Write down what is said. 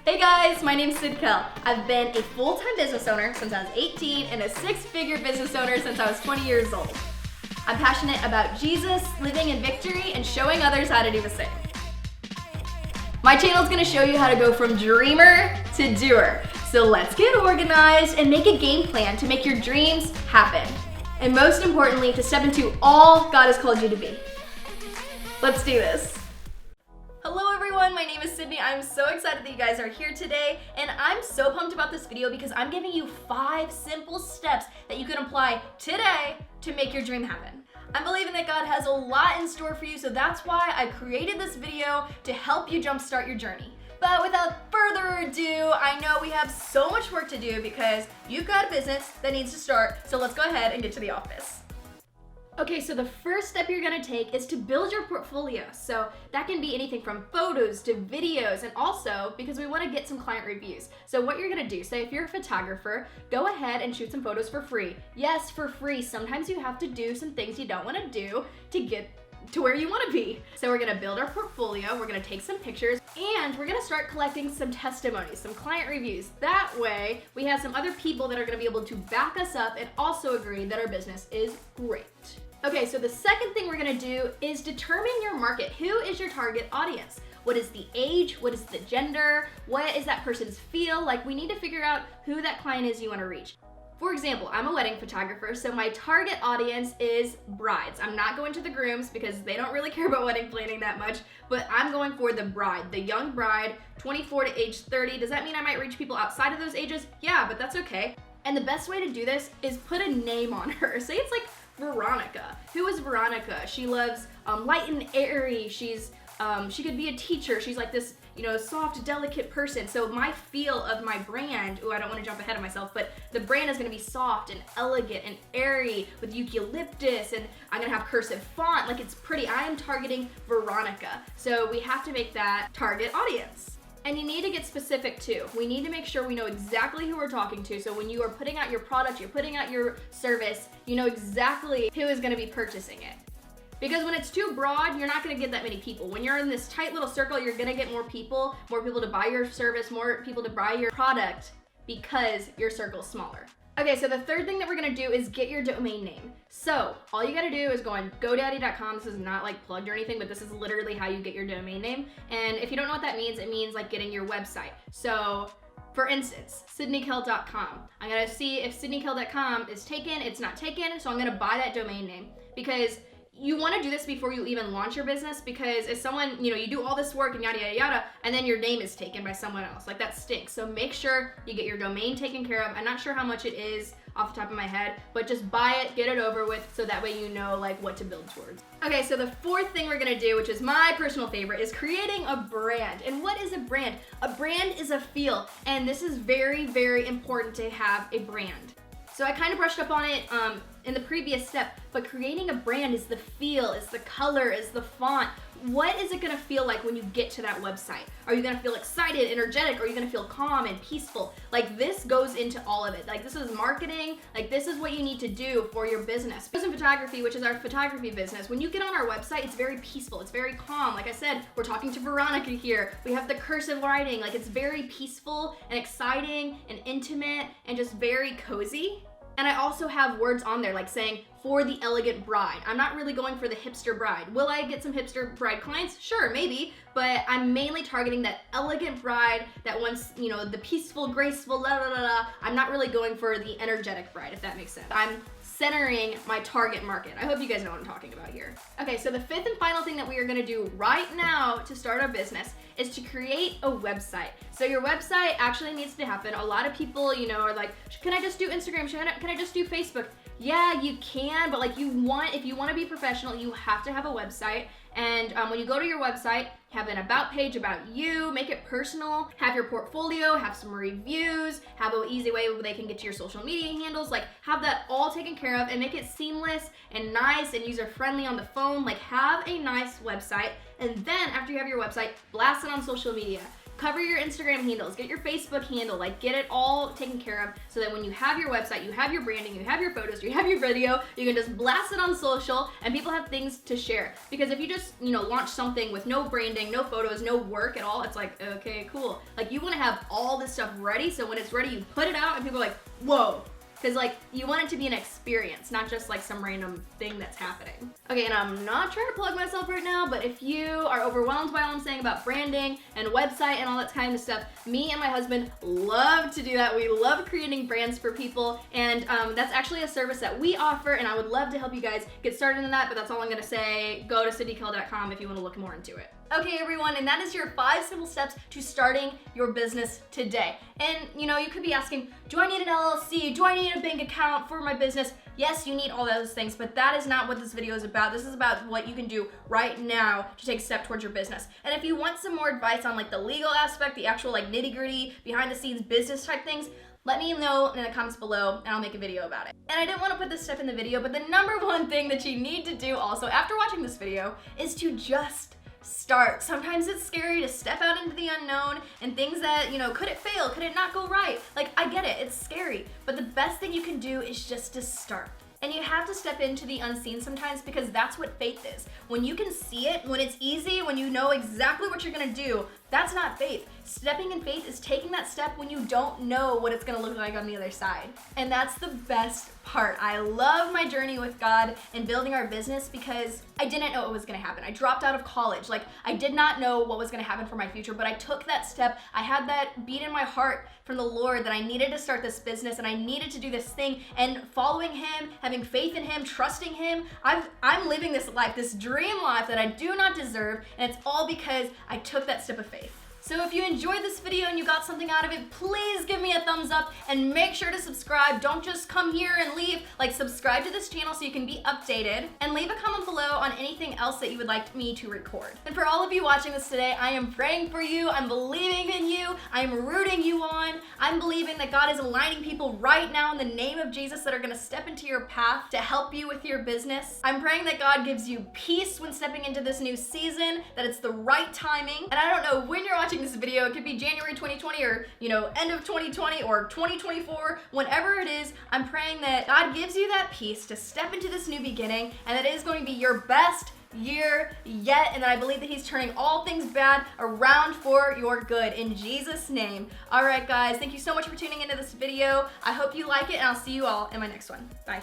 Hey guys, my name's Sid Kell. I've been a full-time business owner since I was 18 and a six-figure business owner since I was 20 years old. I'm passionate about Jesus, living in victory, and showing others how to do the same. My channel is going to show you how to go from dreamer to doer. So let's get organized and make a game plan to make your dreams happen. And most importantly, to step into all God has called you to be. Let's do this. Hello everyone, my name is Sydney. I'm so excited that you guys are here today, and I'm so pumped about this video because I'm giving you 5 simple steps that you can apply today to make your dream happen. I'm believing that God has a lot in store for you, so that's why I created this video to help you jumpstart your journey. But without further ado, I know we have so much work to do because you've got a business that needs to start, so let's go ahead and get to the office. Okay, so the first step you're gonna take is to build your portfolio. So that can be anything from photos to videos, and also because we wanna get some client reviews. So what you're gonna do, say if you're a photographer, go ahead and shoot some photos for free. Yes, for free. Sometimes you have to do some things you don't wanna do to get to where you wanna be. So we're gonna build our portfolio, we're gonna take some pictures, and we're gonna start collecting some testimonies, some client reviews. That way, we have some other people that are gonna be able to back us up and also agree that our business is great. Okay, so the second thing we're gonna do is determine your market. Who is your target audience? What is the age? What is the gender? What is that person's feel? Like, we need to figure out who that client is you wanna reach. For example, I'm a wedding photographer, so my target audience is brides. I'm not going to the grooms because they don't really care about wedding planning that much, but I'm going for the bride, the young bride, 24 to age 30. Does that mean I might reach people outside of those ages? Yeah, but that's okay. And the best way to do this is put a name on her. Say it's like Veronica. Who is Veronica? She loves light and airy. She could be a teacher. She's like this, soft, delicate person. So my feel of my brand, I don't want to jump ahead of myself, but the brand is going to be soft and elegant and airy with eucalyptus, and I'm going to have cursive font. Like, it's pretty. I am targeting Veronica. So we have to make that target audience. And you need to get specific too. We need to make sure we know exactly who we're talking to. So when you are putting out your product, you're putting out your service, you know exactly who is going to be purchasing it. Because when it's too broad, you're not gonna get that many people. When you're in this tight little circle, you're gonna get more people to buy your service, more people to buy your product because your circle's smaller. Okay, so the third thing that we're gonna do is get your domain name. So all you gotta do is go on GoDaddy.com. This is not like plugged or anything, but this is literally how you get your domain name. And if you don't know what that means, it means like getting your website. So for instance, SydneyKell.com. I'm gonna see if SydneyKell.com is taken. It's not taken, so I'm gonna buy that domain name because you want to do this before you even launch your business, because if someone, you do all this work and yada, yada, yada, and then your name is taken by someone else, like that stinks. So make sure you get your domain taken care of. I'm not sure how much it is off the top of my head, but just buy it, get it over with, so that way you know like what to build towards. Okay, so the fourth thing we're gonna do, which is my personal favorite, is creating a brand. And what is a brand? A brand is a feel, and this is very, very important to have a brand. So I kind of brushed up on it in the previous step, but creating a brand is the feel, is the color, is the font. What is it gonna feel like when you get to that website? Are you gonna feel excited, energetic? Are you gonna feel calm and peaceful? Like, this goes into all of it. Like, this is marketing. Like, this is what you need to do for your business. Chosen Photography, which is our photography business, when you get on our website, it's very peaceful, it's very calm. Like I said, we're talking to Veronica here. We have the cursive writing. Like, it's very peaceful and exciting and intimate and just very cozy. And I also have words on there like saying, for the elegant bride. I'm not really going for the hipster bride. Will I get some hipster bride clients? Sure, maybe, but I'm mainly targeting that elegant bride that wants, the peaceful, graceful, la la la la. I'm not really going for the energetic bride, if that makes sense. I'm centering my target market. I hope you guys know what I'm talking about here. Okay, so the fifth and final thing that we are gonna do right now to start our business is to create a website. So your website actually needs to happen. A lot of people, are like, can I just do Instagram? Can I just do Facebook? Yeah, you can, but if you want to be professional, you have to have a website. And when you go to your website, have an about page about you, make it personal, have your portfolio, have some reviews, have an easy way where they can get to your social media handles, have that all taken care of and make it seamless and nice and user-friendly on the phone. Have a nice website, and then after you have your website, blast it on social media. cover your Instagram handles, get your Facebook handle, like get it all taken care of so that when you have your website, you have your branding, you have your photos, you have your video, you can just blast it on social and people have things to share. Because if you just, launch something with no branding, no photos, no work at all, it's like, okay, cool. Like you want to have all this stuff ready so when it's ready, you put it out and people are like, whoa. Because you want it to be an experience, not just like some random thing that's happening. Okay, and I'm not trying to plug myself right now, but if you are overwhelmed by all I'm saying about branding and website and all that kind of stuff, me and my husband love to do that. We love creating brands for people, and that's actually a service that we offer, and I would love to help you guys get started in that, but that's all I'm gonna say. Go to sydneykill.com if you wanna look more into it. Okay, everyone, and that is your 5 simple steps to starting your business today. And you could be asking, do I need an LLC? Do I need a bank account for my business? Yes, you need all those things, but that is not what this video is about. This is about what you can do right now to take a step towards your business. And if you want some more advice on like the legal aspect, the actual like nitty-gritty, behind the scenes business type things, let me know in the comments below and I'll make a video about it. And I didn't want to put this stuff in the video, but the number one thing that you need to do also after watching this video is to just start. Sometimes it's scary to step out into the unknown and things that, could it fail? Could it not go right? Like, I get it, it's scary, but the best thing you can do is just to start. And you have to step into the unseen sometimes because that's what faith is. When you can see it, when it's easy, when you know exactly what you're gonna do, that's not faith. Stepping in faith is taking that step when you don't know what it's gonna look like on the other side. And that's the best part. I love my journey with God and building our business because I didn't know what was gonna happen. I dropped out of college. Like, I did not know what was gonna happen for my future, but I took that step. I had that beat in my heart from the Lord that I needed to start this business and I needed to do this thing, and following Him, having faith in Him, trusting Him, I'm living this life, this dream life that I do not deserve, and it's all because I took that step of faith. So if you enjoyed this video and you got something out of it, please give me a thumbs up and make sure to subscribe. Don't just come here and leave. Like, subscribe to this channel so you can be updated, and leave a comment below on anything else that you would like me to record. And for all of you watching this today, I am praying for you. I'm believing in you. I'm rooting you on. I'm believing that God is aligning people right now in the name of Jesus that are gonna step into your path to help you with your business. I'm praying that God gives you peace when stepping into this new season, that it's the right timing. And I don't know when you're watching this video, it could be January 2020 or end of 2020 or 2024, whenever it is. I'm praying that God gives you that peace to step into this new beginning, and that it is going to be your best year yet, and that I believe that He's turning all things bad around for your good in Jesus' name. All right, guys, thank you so much for tuning into this video. I hope you like it, and I'll see you all in my next one. Bye.